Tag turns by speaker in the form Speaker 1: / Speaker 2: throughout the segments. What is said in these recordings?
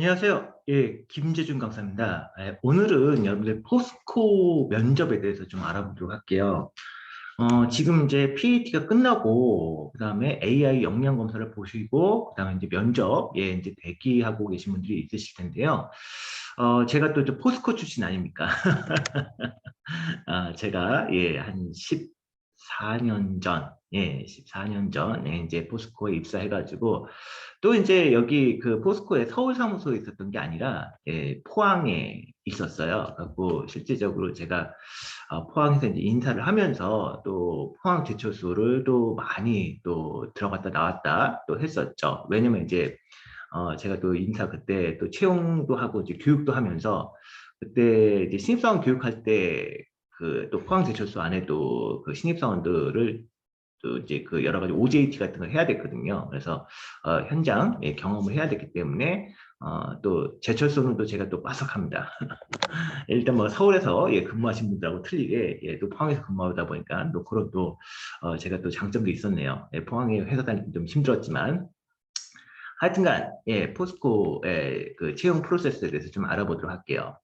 Speaker 1: 안녕하세요. 예, 김재준 강사입니다. 오늘은 여러분들 포스코 면접에 대해서 좀 알아보도록 할게요. 지금 이제 PAT가 끝나고, 그 다음에 AI 역량 검사를 보시고, 그 다음에 이제 면접, 예, 이제 대기하고 계신 분들이 있으실 텐데요. 제가 또 포스코 출신 아닙니까? 제가, 예, 한 14년 전, 예, 14년 전, 에 이제 포스코에 입사해가지고, 또 이제 여기 그 포스코의 서울 사무소에 있었던 게 아니라, 예, 포항에 있었어요. 그래고 실제적으로 제가 포항에서 이제 인사를 하면서 또 포항 제철소를 또 많이 또 들어갔다 나왔다 또 했었죠. 왜냐면 이제 제가 또 인사 그때 또 채용도 하고 이제 교육도 하면서 그때 이제 신입사원 교육할 때 그 또 포항제철소 안에도 그 신입사원들을 또 이제 그 여러 가지 OJT 같은 걸 해야 됐거든요. 그래서 현장 경험을 해야 됐기 때문에 또 제철소는 또 제가 또 빠삭합니다. 일단 뭐 서울에서 근무하신 분들하고 틀리게 또 포항에서 근무하다 보니까 또 그런 또 제가 또 장점도 있었네요. 포항에 회사 다니기 좀 힘들었지만 하여튼간 포스코의 그 채용 프로세스에 대해서 좀 알아보도록 할게요.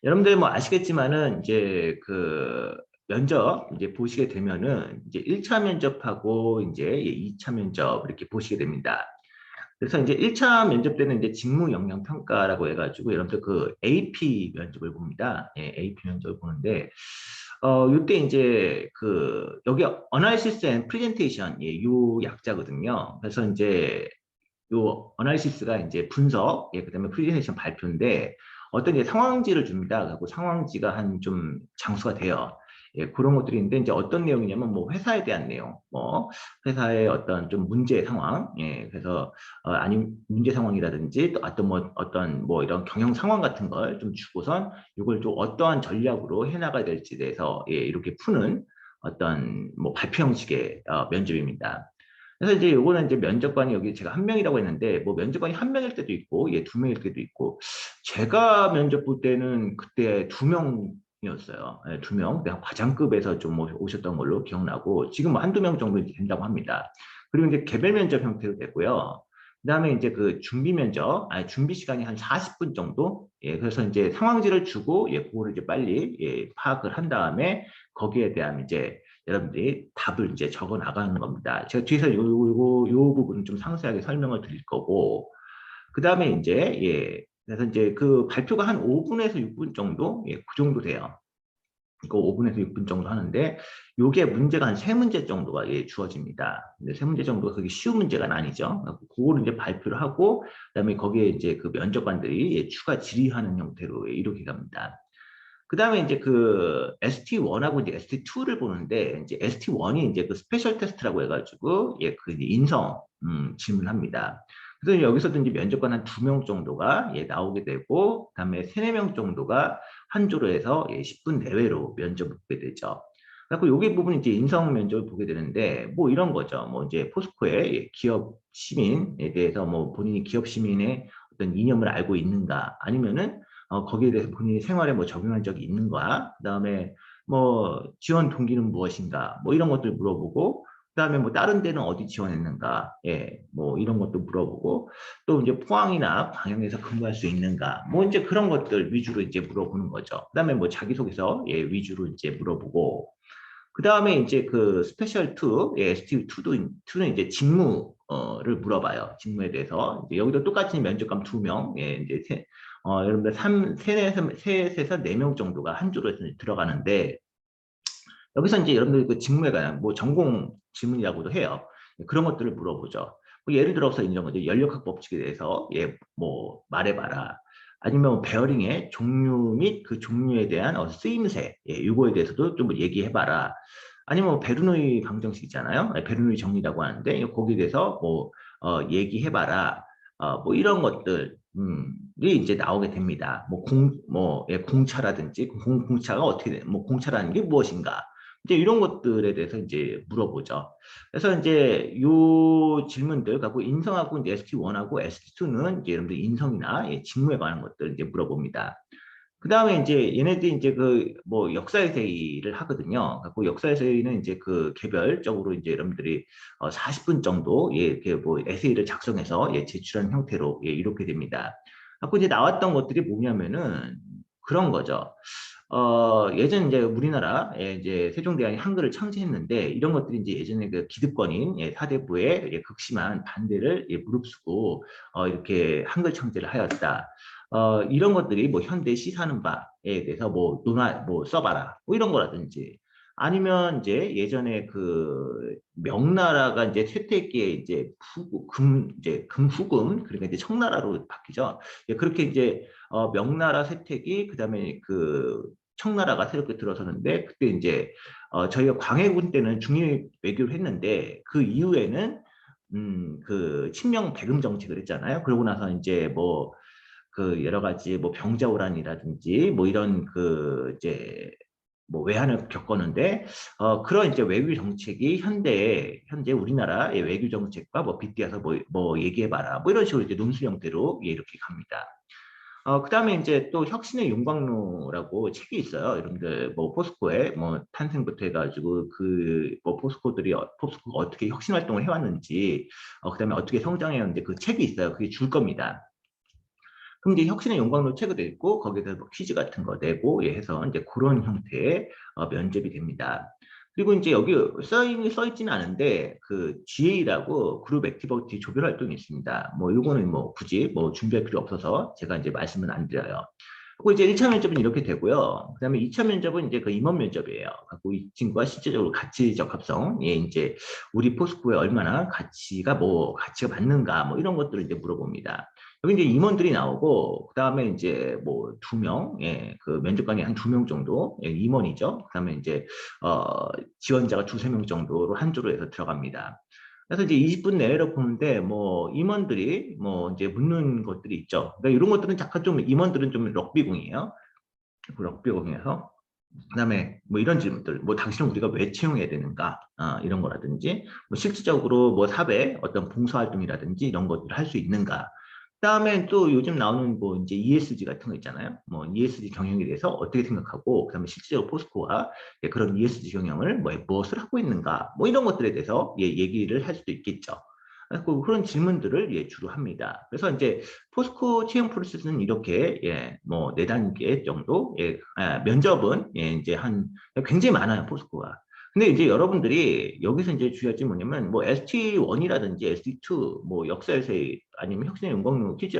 Speaker 1: 여러분들 뭐 아시겠지만은 이제 그 면접 이제 보시게 되면은 이제 1차 면접하고 이제 2차 면접 이렇게 보시게 됩니다. 그래서 이제 1차 면접 때는 이제 직무 역량 평가라고 해가지고 여러분들 그 AP 면접을 봅니다. 예, AP 면접을 보는데 이때 이제 그 여기 어나리시스 앤 프레젠테이션 요 약자거든요. 그래서 이제 요 어나리시스가 이제 분석, 그다음에 프레젠테이션 발표인데 어떤 이제 상황지를 줍니다. 그리고 상황지가 한 좀 장수가 돼요. 그런 것들이 있는데 이제 어떤 내용이냐면 뭐 회사에 대한 내용, 뭐 회사의 어떤 좀 문제 상황, 그래서 아니 문제 상황이라든지 또 어떤 뭐 이런 경영 상황 같은 걸 좀 주고선 이걸 좀 어떠한 전략으로 해나가야 될지에 대해서 이렇게 푸는 어떤 뭐 발표 형식의 면접입니다. 그래서 이제 요거는 이제 면접관이 여기 제가 한 명이라고 했는데 뭐 면접관이 한 명일 때도 있고 두 명일 때도 있고 제가 면접 볼 때는 그때 두 명이었어요. 두 명. 내가 과장급에서 좀 오셨던 걸로 기억나고 지금 뭐 한두 명 정도 이제 된다고 합니다. 그리고 이제 개별 면접 형태로 되고요. 그다음에 이제 그 준비 면접, 준비 시간이 한 40분 정도. 그래서 이제 상황지를 주고 그거를 이제 빨리 파악을 한 다음에 거기에 대한 이제 여러분들이 답을 이제 적어 나가는 겁니다. 제가 뒤에서 요 부분은 좀 상세하게 설명을 드릴 거고, 그 다음에 이제, 그래서 이제 그 발표가 한 5분에서 6분 정도? 그 정도 돼요. 이거 5분에서 6분 정도 하는데, 요게 문제가 한 3문제 정도가 주어집니다. 근데 3문제 정도가 그게 쉬운 문제가 아니죠. 그거를 이제 발표를 하고, 그다음에 거기에 이제 그 면접관들이 추가 질의하는 형태로 이렇게 갑니다. 그 다음에 이제 그 ST1하고 이제 ST2를 보는데, 이제 ST1이 이제 그 스페셜 테스트라고 해가지고, 그 이제 인성, 질문합니다. 그래서 여기서도 이제 면접관 한 2명 정도가 나오게 되고, 그 다음에 3, 4명 정도가 한 조로 해서 10분 내외로 면접을 보게 되죠. 그래서 여기 부분 이제 인성 면접을 보게 되는데, 뭐 이런 거죠. 뭐 이제 포스코의 기업 시민에 대해서 뭐 본인이 기업 시민의 어떤 이념을 알고 있는가, 아니면은 거기에 대해서 본인이 생활에 뭐 적용한 적이 있는가, 그다음에 뭐 지원 동기는 무엇인가, 뭐 이런 것들 물어보고, 그다음에 뭐 다른 데는 어디 지원했는가, 뭐 이런 것도 물어보고, 또 이제 포항이나 광양에서 근무할 수 있는가, 뭐 이제 그런 것들 위주로 이제 물어보는 거죠. 그다음에 뭐 자기소개서 위주로 이제 물어보고, 그다음에 이제 그 스페셜 2, ST2는 이제 직무를 물어봐요. 직무에 대해서. 이제 여기도 똑같이 면접관 2명, 이제 여러분들 3에서 4명 정도가 한 조로 들어가는데, 여기서 이제 여러분들 그 직무에 관한 뭐 전공 질문이라고도 해요. 그런 것들을 물어보죠. 뭐 예를 들어서 이런 거죠. 연력학 법칙에 대해서 뭐 말해봐라. 아니면 뭐 베어링의 종류 및 그 종류에 대한 쓰임새, 이거에 대해서도 좀 얘기해봐라. 아니면 뭐 베르노이 방정식 있잖아요. 베르노이 정리라고 하는데 거기에 대해서 뭐 얘기해봐라. 뭐 이런 것들. 이 이제 나오게 됩니다. 공차라든지 공차가 어떻게 돼? 뭐 공차라는 게 무엇인가? 이제 이런 것들에 대해서 이제 물어보죠. 그래서 이제 요 질문들 갖고 인성하고 이제 ST1하고 ST2는 이제 여러분들 인성이나 직무에 관한 것들 이제 물어봅니다. 그 다음에 이제 얘네들이 이제 그 뭐 역사 에세이를 하거든요. 갖고 역사 에세이는 이제 그 개별적으로 이제 여러분들이 40분 정도 이렇게 뭐 에세이를 작성해서 제출한 형태로 이렇게 됩니다. 갖고 이제 나왔던 것들이 뭐냐면은 그런 거죠. 예전 이제 우리나라에 이제 세종대왕이 한글을 창제했는데 이런 것들이 이제 예전에 그 기득권인 사대부의 극심한 반대를 무릅쓰고 이렇게 한글 창제를 하였다. 이런 것들이 뭐 현대 시사하는 바에 대해서 뭐 뭐 써봐라 뭐 이런 거라든지 아니면 이제 예전에 그 명나라가 이제 쇠퇴기에 이제 이제 금후금 그러니까 이제 청나라로 바뀌죠. 그렇게 이제 명나라 쇠퇴기 그다음에 그 청나라가 새롭게 들어서는데 그때 이제 저희가 광해군 때는 중립 외교를 했는데 그 이후에는 그 친명 배금 정책을 했잖아요. 그러고 나서 이제 뭐 그 여러 가지 뭐 병자호란이라든지 뭐 이런 그 이제 뭐 외환을 겪었는데 그런 이제 외교 정책이 현재 우리나라의 외교 정책과 뭐 빗대어서 뭐 얘기해봐라 뭐 이런 식으로 이제 논술 형태로 이렇게 갑니다. 그다음에 이제 또 혁신의 윤곽로라고 책이 있어요. 여러분들 뭐 포스코의 뭐 탄생부터 해가지고 그 뭐 포스코가 어떻게 혁신 활동을 해왔는지 그다음에 어떻게 성장해왔는지 그 책이 있어요. 그게 줄 겁니다. 그럼 이제 혁신의 용광로 책을 읽고 거기에서 뭐 퀴즈 같은 거 내고 해서 이제 그런 형태의 면접이 됩니다. 그리고 이제 여기 써 있지는 않은데 그 GA라고 그룹 액티비티 조별 활동이 있습니다. 뭐 이거는 뭐 굳이 뭐 준비할 필요 없어서 제가 이제 말씀은 안 드려요. 그리고 이제 1차 면접은 이렇게 되고요. 그다음에 2차 면접은 이제 그 임원 면접이에요. 그리고 이 친구가 실제적으로 가치 적합성, 이제 우리 포스코에 얼마나 가치가 맞는가, 뭐 이런 것들을 이제 물어봅니다. 여기 이제 임원들이 나오고, 그다음에 이제 뭐 2명, 그 면접관이 한 2명 정도, 임원이죠. 그다음에 이제 지원자가 2~3명 정도로 한 조로 해서 들어갑니다. 그래서 이제 20분 내로 보는데 뭐 임원들이 뭐 이제 묻는 것들이 있죠. 그러니까 이런 것들은 약간 좀 임원들은 좀 럭비공이에요. 그 럭비공에서 그다음에 뭐 이런 질문들, 뭐 당신은 우리가 왜 채용해야 되는가, 이런 거라든지, 뭐 실질적으로 뭐 사회 어떤 봉사활동이라든지 이런 것들을 할 수 있는가. 그다음에 또 요즘 나오는 뭐 이제 ESG 같은 거 있잖아요. 뭐 ESG 경영에 대해서 어떻게 생각하고, 그다음에 실제로 포스코가 그런 ESG 경영을 무엇을 하고 있는가, 뭐 이런 것들에 대해서 얘기를 할 수도 있겠죠. 그런 질문들을 주로 합니다. 그래서 이제 포스코 채용 프로세스는 이렇게 뭐 4단계 정도 면접은 이제 한 굉장히 많아요 포스코가. 근데 이제 여러분들이 여기서 이제 주의할 점이 뭐냐면 뭐 ST1이라든지 ST2 뭐 역사에서의 아니면 혁신의 용광로 퀴즈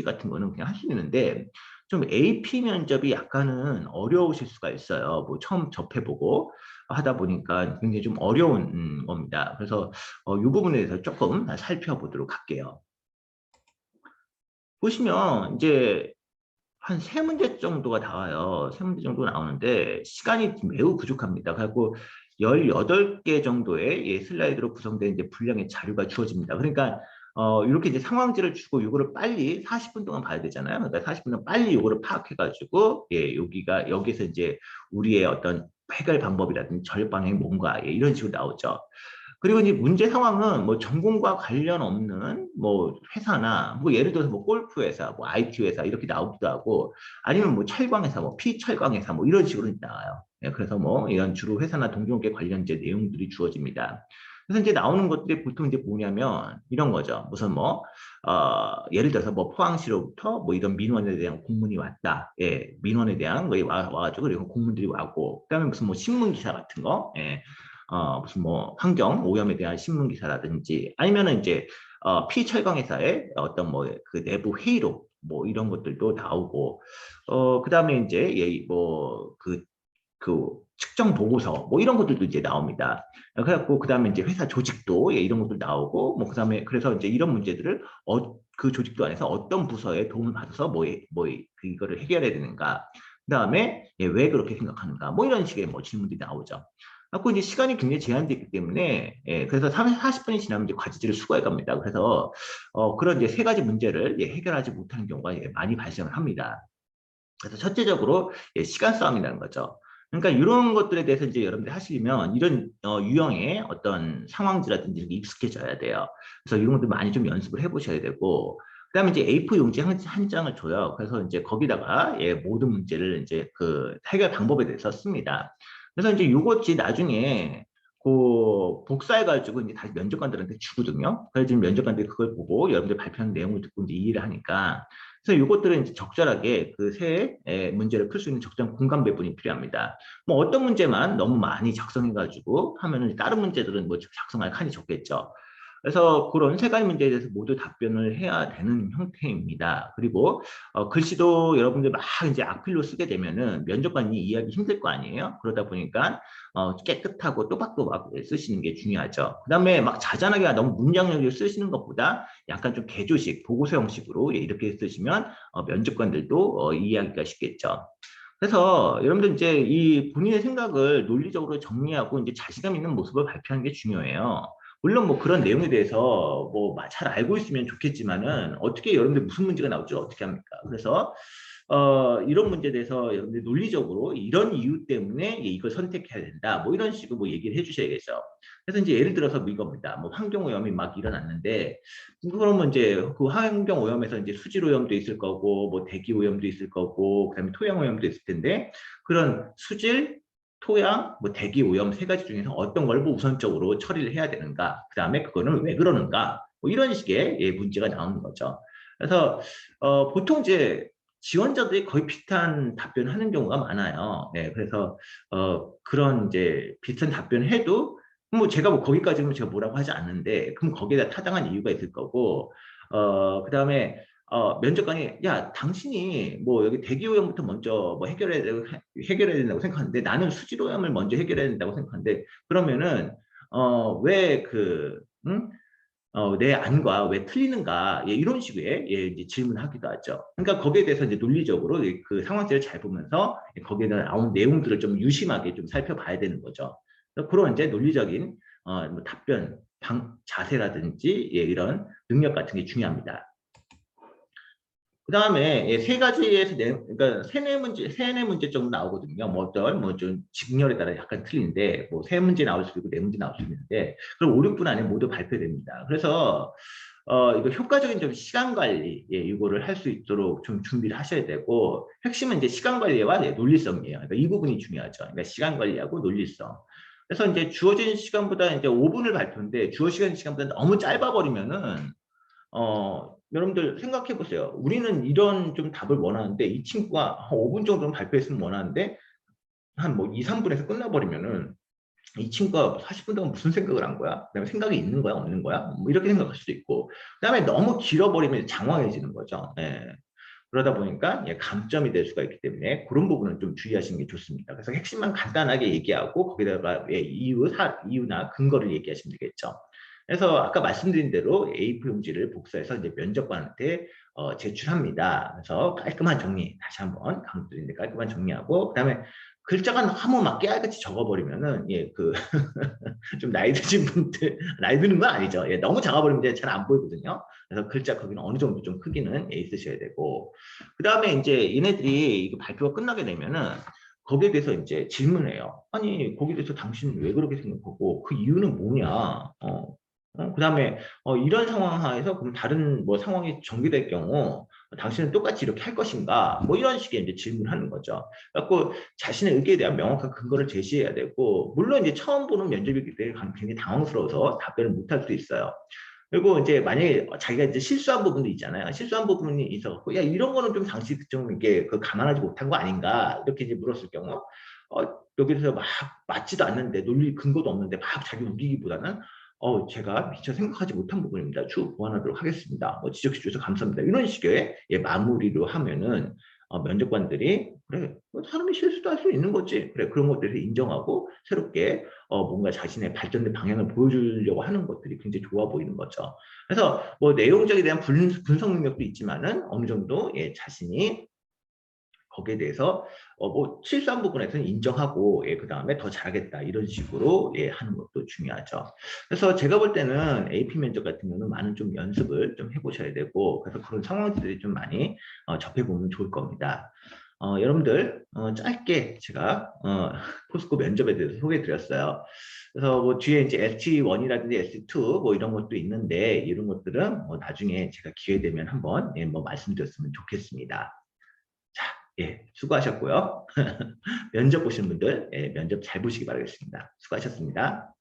Speaker 1: 같은 거는 그냥 할 수 있는데 좀 AP 면접이 약간은 어려우실 수가 있어요. 뭐 처음 접해보고 하다 보니까 굉장히 좀 어려운 겁니다. 그래서 이 부분에 대해서 조금 살펴보도록 할게요. 보시면 이제 한 3문제 정도가 나와요. 3문제 정도 나오는데 시간이 매우 부족합니다. 그래고 18개 정도의 슬라이드로 구성된 이제 분량의 자료가 주어집니다. 그러니까 이렇게 이제 상황지를 주고 이거를 빨리 40분 동안 봐야 되잖아요. 그러니까 40분 동안 빨리 이거를 파악해가지고 여기서 이제 우리의 어떤 해결 방법이라든지 절방이 뭔가 이런 식으로 나오죠. 그리고 이제 문제 상황은 뭐 전공과 관련 없는 뭐 회사나 뭐 예를 들어서 뭐 골프 회사, 뭐 IT 회사 이렇게 나오기도 하고 아니면 뭐 철강 회사, 뭐 피철강 회사 뭐 이런 식으로 나와요. 그래서 뭐 이런 주로 회사나 동종업계 관련된 내용들이 주어집니다. 그래서 이제 나오는 것들이 보통 이제 뭐냐면 이런 거죠. 무슨 뭐 예를 들어서 뭐 포항시로부터 뭐 이런 민원에 대한 공문이 왔다. 민원에 대한 거에 와가지고 이런 공문들이 와고 그다음에 무슨 뭐 신문 기사 같은 거. 무슨 뭐 환경 오염에 대한 신문 기사라든지 아니면은 이제 피철강회사의 어떤 뭐 그 내부 회의록 뭐 이런 것들도 나오고 그다음에 이제 그 측정 보고서 뭐 이런 것들도 이제 나옵니다. 그래갖고 그다음에 이제 회사 조직도 이런 것들 나오고 뭐 그다음에 그래서 이제 이런 문제들을 그 조직도 안에서 어떤 부서의 도움을 받아서 이거를 해결해야 되는가. 그다음에 왜 그렇게 생각하는가 뭐 이런 식의 뭐 질문들이 나오죠. 그래고 이제 시간이 굉장히 제한되어 있기 때문에 그래서 40분이 지나면 이제 과제지를 수거해 갑니다. 그래서 그런 이제 3가지 문제를 해결하지 못하는 경우가 많이 발생을 합니다. 그래서 첫째적으로 시간 싸움이라는 거죠. 그러니까 이런 것들에 대해서 이제 여러분들이 하시려면 이런 유형의 어떤 상황지라든지 이렇게 익숙해져야 돼요. 그래서 이런 것들 많이 좀 연습을 해보셔야 되고, 그다음에 이제 A4 용지 한 장을 줘요. 그래서 이제 거기다가 모든 문제를 이제 그 해결 방법에 대해서 씁니다. 그래서 이제 요것이 나중에 그 복사해가지고 이제 다시 면접관들한테 주거든요. 그래서 지금 면접관들이 그걸 보고 여러분들 발표하는 내용을 듣고 이제 이해를 하니까. 그래서 이것들은 이제 적절하게 그 새 문제를 풀 수 있는 적절한 공간 배분이 필요합니다. 뭐 어떤 문제만 너무 많이 작성해가지고 하면은 다른 문제들은 뭐 작성할 칸이 적겠죠. 그래서 그런 세 가지 문제에 대해서 모두 답변을 해야 되는 형태입니다. 그리고 글씨도 여러분들 막 이제 악필로 쓰게 되면은 면접관이 이해하기 힘들 거 아니에요. 그러다 보니까 깨끗하고 또박또박 쓰시는 게 중요하죠. 그 다음에 막 자잘하게 너무 문장력을 쓰시는 것보다 약간 좀 개조식, 보고서 형식으로 이렇게 쓰시면 면접관들도 이해하기가 쉽겠죠. 그래서 여러분들 이제 이 본인의 생각을 논리적으로 정리하고 이제 자신감 있는 모습을 발표하는 게 중요해요. 물론 뭐 그런 내용에 대해서 뭐 잘 알고 있으면 좋겠지만은 어떻게 여러분들 무슨 문제가 나올지 어떻게 합니까? 그래서 이런 문제에 대해서 여러분들 논리적으로 이런 이유 때문에 이걸 선택해야 된다. 뭐 이런 식으로 뭐 얘기를 해주셔야겠죠. 그래서 이제 예를 들어서 뭐 이겁니다. 뭐 환경 오염이 막 일어났는데 그러면 이제 그 환경 오염에서 이제 수질 오염도 있을 거고 뭐 대기 오염도 있을 거고 그다음에 토양 오염도 있을 텐데 그런 수질 토양, 뭐 대기 오염 세 가지 중에서 어떤 걸 뭐 우선적으로 처리를 해야 되는가? 그 다음에 그거는 왜 그러는가? 뭐 이런 식의 문제가 나오는 거죠. 그래서 보통 이제 지원자들이 거의 비슷한 답변을 하는 경우가 많아요. 네, 그래서 그런 이제 비슷한 답변을 해도 뭐 제가 뭐 거기까지는 제가 뭐라고 하지 않는데 그럼 거기에 타당한 이유가 있을 거고 그다음에 면접관이 야 당신이 뭐 여기 대기오염부터 먼저 뭐 해결해야 된다고 생각하는데 나는 수질오염을 먼저 해결해야 된다고 생각하는데 그러면은 왜그 내 안과 왜 틀리는가 이런 식의 이제 질문하기도 하죠. 그러니까 거기에 대해서 이제 논리적으로 그 상황들을 잘 보면서 거기에 나온 내용들을 좀 유심하게 좀 살펴봐야 되는 거죠. 그런 이제 논리적인 뭐 답변 자세라든지 이런 능력 같은 게 중요합니다. 그 다음에 세 가지에서 그러니까 세네 문제 정도 나오거든요. 뭐 어떤 뭐 좀 직렬에 따라 약간 틀린데 뭐 세 문제 나올 수도 있고 네 문제 나올 수도 있는데 그럼 5, 6분 안에 모두 발표됩니다. 그래서 이거 효과적인 좀 시간 관리 이거를 할 수 있도록 좀 준비를 하셔야 되고 핵심은 이제 시간 관리와 논리성이에요. 그러니까 이 부분이 중요하죠. 그러니까 시간 관리하고 논리성. 그래서 이제 주어진 시간보다 이제 5분을 발표인데 주어진 시간보다 너무 짧아 버리면은 여러분들 생각해 보세요. 우리는 이런 좀 답을 원하는데 이 친구가 한 5분 정도는 발표했으면 원하는데 한 뭐 2, 3분에서 끝나버리면은 이 친구가 40분 동안 무슨 생각을 한 거야? 그다음에 생각이 있는 거야, 없는 거야? 뭐 이렇게 생각할 수도 있고 그다음에 너무 길어버리면 장황해지는 거죠. 예. 그러다 보니까 감점이 될 수가 있기 때문에 그런 부분은 좀 주의하시는 게 좋습니다. 그래서 핵심만 간단하게 얘기하고 거기다가 이유나 근거를 얘기하시면 되겠죠. 그래서 아까 말씀드린 대로 A4 용지를 복사해서 이제 면접관한테 제출합니다. 그래서 깔끔한 정리, 다시 한번 강조드리는데 깔끔한 정리하고 그다음에 글자가 너무 막 깨알같이 적어버리면은 좀 나이 드신 분들 나이 드는 건 아니죠. 너무 작아버리면 잘 안 보이거든요. 그래서 글자 크기는 어느 정도 좀 크기는 있으셔야 되고 그 다음에 이제 얘네들이 이거 발표가 끝나게 되면은 거기에 대해서 이제 질문해요. 아니 거기에 대해서 당신은 왜 그렇게 생각하고 그 이유는 뭐냐? 그다음에 이런 상황 하에서 그럼 다른 뭐 상황이 전개될 경우 당신은 똑같이 이렇게 할 것인가? 뭐 이런 식의 이제 질문하는 거죠. 그래서 자신의 의견에 대한 명확한 근거를 제시해야 되고 물론 이제 처음 보는 면접이기 때문에 굉장히 당황스러워서 답변을 못할 수 있어요. 그리고 이제 만약에 자기가 이제 실수한 부분도 있잖아요. 실수한 부분이 있어갖고 야 이런 거는 좀 당시 좀 이게 감안하지 못한 거 아닌가 이렇게 이제 물었을 경우 여기서 막 맞지도 않는데 논리 근거도 없는데 막 자기 우기기보다는 제가 미처 생각하지 못한 부분입니다. 추후 보완하도록 하겠습니다. 지적해 주셔서 감사합니다. 이런 식의 마무리로 하면은 면접관들이 그래 사람이 실수도 할 수 있는 거지. 그래 그런 것들을 인정하고 새롭게 뭔가 자신의 발전된 방향을 보여주려고 하는 것들이 굉장히 좋아 보이는 거죠. 그래서 뭐 내용적에 대한 분석 능력도 있지만은 어느 정도 자신이 거기에 대해서 뭐 실수한 부분에서는 인정하고 그 다음에 더 잘하겠다 이런 식으로 하는 것도 중요하죠. 그래서 제가 볼 때는 AP 면접 같은 경우는 많은 좀 연습을 좀 해보셔야 되고 그래서 그런 상황들이 좀 많이 접해보면 좋을 겁니다. 여러분들 짧게 제가 포스코 면접에 대해서 소개해드렸어요. 그래서 뭐 뒤에 이제 ST1이라든지 ST2 뭐 이런 것도 있는데 이런 것들은 뭐 나중에 제가 기회 되면 한번 뭐 말씀드렸으면 좋겠습니다. 수고하셨고요. 면접 보시는 분들 면접 잘 보시기 바라겠습니다. 수고하셨습니다.